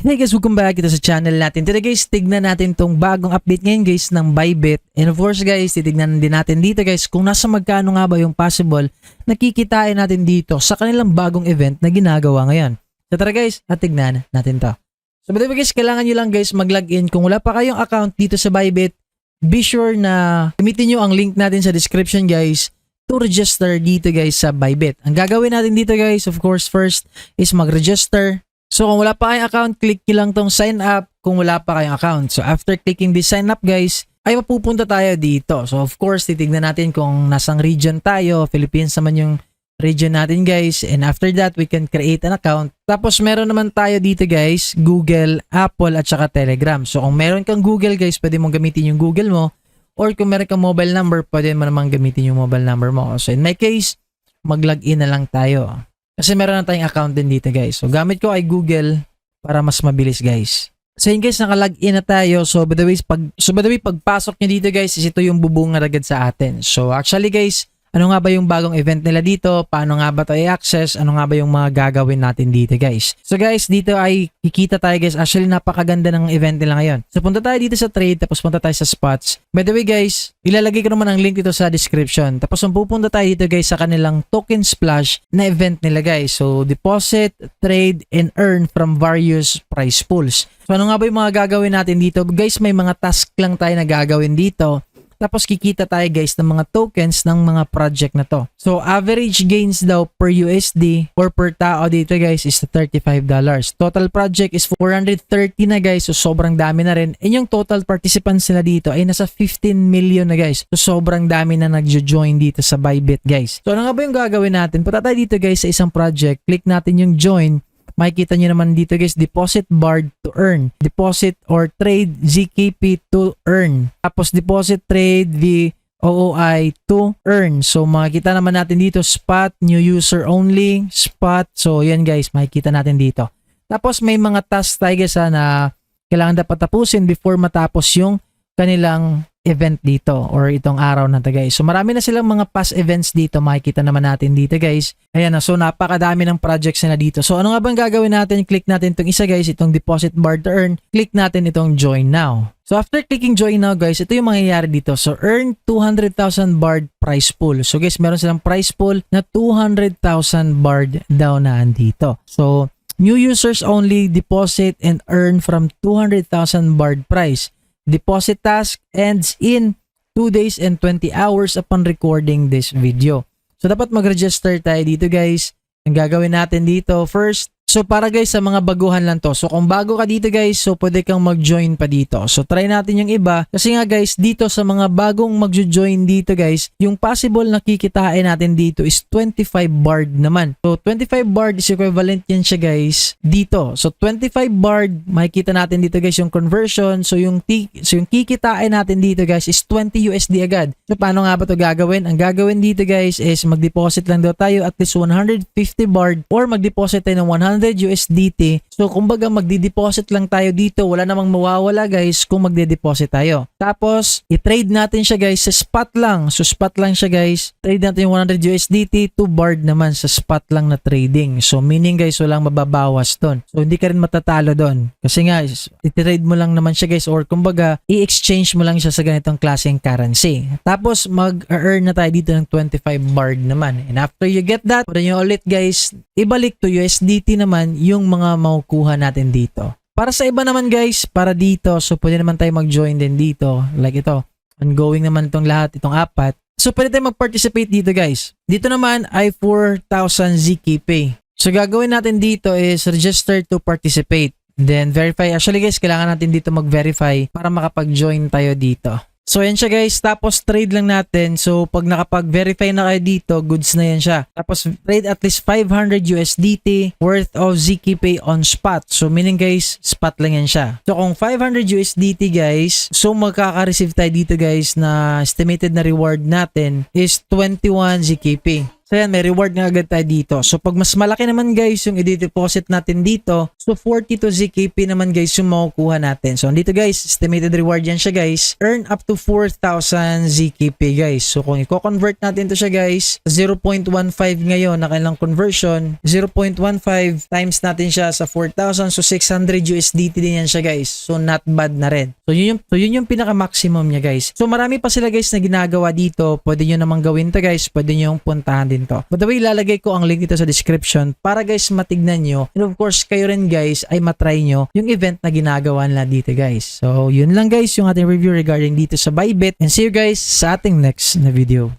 Hey guys, welcome back ito sa channel natin. Today guys, tignan natin tong bagong update ngayon guys ng Bybit. And of course guys, titignan din natin dito guys kung nasa magkano nga ba yung possible na kikitain natin dito sa kanilang bagong event na ginagawa ngayon. So tara guys, at tignan natin to. So by the way guys, kailangan nyo lang guys mag-login. Kung wala pa kayong account dito sa Bybit, be sure na gamitin nyo ang link natin sa description guys to register dito guys sa Bybit. Ang gagawin natin dito guys, of course first is mag-register. So kung wala pa kayong account, click nyo lang tong sign up kung wala pa kayong account. So after clicking this sign up guys, ay mapupunta tayo dito. So of course, titignan natin kung nasang region tayo. Philippines naman yung region natin guys. And after that, we can create an account. Tapos meron naman tayo dito guys, Google, Apple at saka Telegram. So kung meron kang Google guys, pwede mong gamitin yung Google mo. Or kung meron kang mobile number, pwede mo namang gamitin yung mobile number mo. So in my case, mag-login na lang tayo. Kasi meron na tayong account din dito guys. So gamit ko ay Google para mas mabilis guys. So yun guys, naka-login na tayo. So by the way, pagpasok nyo dito guys, is ito yung bubungan agad sa atin. So actually guys, ano nga ba yung bagong event nila dito? Paano nga ba ito i-access? Ano nga ba yung mga gagawin natin dito guys? So guys, dito ay kikita tayo guys. Actually, napakaganda ng event nila ngayon. So punta tayo dito sa trade, tapos punta tayo sa spots. By the way guys, ilalagay ko naman ang link dito sa description. Tapos pupunta tayo dito guys sa kanilang token splash na event nila guys. So deposit, trade, and earn from various prize pools. So ano nga ba yung mga gagawin natin dito? Guys, may mga task lang tayo na gagawin dito. Tapos kikita tayo guys ng mga tokens ng mga project na to. So average gains daw per USD or per tao dito guys is $35. Total project is 430 na guys. So sobrang dami na rin. And yung total participants nila dito ay nasa 15 million na guys. So sobrang dami na nagjo-join dito sa Bybit guys. So ano nga ba yung gagawin natin? Punta tayo dito guys sa isang project. Click natin yung join. Makikita nyo naman dito guys, deposit BARD to earn. Deposit or trade ZKP to earn. Tapos deposit trade VOOI to earn. So makikita naman natin dito, spot, new user only, spot. So yan guys, makikita natin dito. Tapos may mga tasks tayo guys na kailangan dapat tapusin before matapos yung kanilang event dito or itong araw na to guys. So marami na silang mga past events dito, makikita naman natin dito guys. Ayan na, so napakadami ng projects na dito. So ano nga bang gagawin natin? Click natin itong isa guys, itong deposit BARD to earn. Click natin itong join now. So after clicking join now guys, ito yung mangyayari dito. So earn 200,000 BARD prize pool. So guys, meron silang prize pool na 200,000 BARD daw na andito. So new users only, deposit and earn from 200,000 BARD prize. Deposit task ends in 2 days and 20 hours upon recording this video. So dapat mag-register tayo dito guys. Ang gagawin natin dito first, so para guys sa mga baguhan lang to. So kung bago ka dito guys, so pwede kang mag-join pa dito. So try natin yung iba. Kasi nga guys, dito sa mga bagong mag-join dito guys, yung possible na kikitain natin dito is 25 BARD naman. So 25 BARD is equivalent yan siya guys dito. So 25 BARD, makikita natin dito guys yung conversion. So yung kikitain natin dito guys is 20 USD agad. So paano nga ba to gagawin? Ang gagawin dito guys is mag-deposit lang daw tayo at least 150 BARD or mag-deposit tayo ng 100 USDT. So kumbaga magdi-deposit lang tayo dito, wala namang mawawala guys kung magde-deposit tayo. Tapos i-trade natin siya guys sa spot lang. So spot lang siya guys. Trade natin yung 100 USDT to BARD naman sa spot lang na trading. So meaning guys, walang mababawas doon. So hindi ka rin matatalo doon. Kasi nga i-trade mo lang naman siya guys or kumbaga i-exchange mo lang siya sa ganitong klaseng currency. Tapos mag-earn na tayo dito ng 25 BARD naman. And after you get that, pwede nyo ulit guys ibalik to USDT naman yung mga makukuha natin dito. Para sa iba naman guys, para dito, so pwede naman tayo mag-join din dito. Like ito, ongoing naman itong lahat, itong apat. So pwede tayo mag-participate dito guys. Dito naman ay 4,000 ZKP. So gagawin natin dito is register to participate. Then verify. Actually guys, kailangan natin dito mag-verify para makapag-join tayo dito. So yan siya guys, tapos trade lang natin. So pag nakapag-verify na kayo dito, goods na yan siya. Tapos trade at least 500 USDT worth of ZKP on spot. So meaning guys, spot lang yan siya. So kung 500 USDT guys, so magkaka-receive tayo dito guys na estimated na reward natin is 21 ZKP. So yan, may reward nga agad tayo dito. So pag mas malaki naman guys yung i-deposit natin dito, so 42 ZKP naman guys yung makukuha natin. So dito guys, estimated reward yan siya guys. Earn up to 4,000 ZKP guys. So kung i-convert natin to siya guys, 0.15 ngayon na kailang conversion, 0.15 times natin siya sa 4,000, so 600 USDT din yan siya guys. So not bad na rin. So yun yung pinaka-maximum niya guys. So marami pa sila guys na ginagawa dito. Pwede nyo namang gawin to guys. Pwede nyo yung puntahan din to. By the way, ilalagay ko ang link dito sa description para guys matignan nyo. And of course, kayo rin guys ay matry nyo yung event na ginagawa nila dito guys. So yun lang guys yung ating review regarding dito sa Bybit. And see you guys sa ating next na video.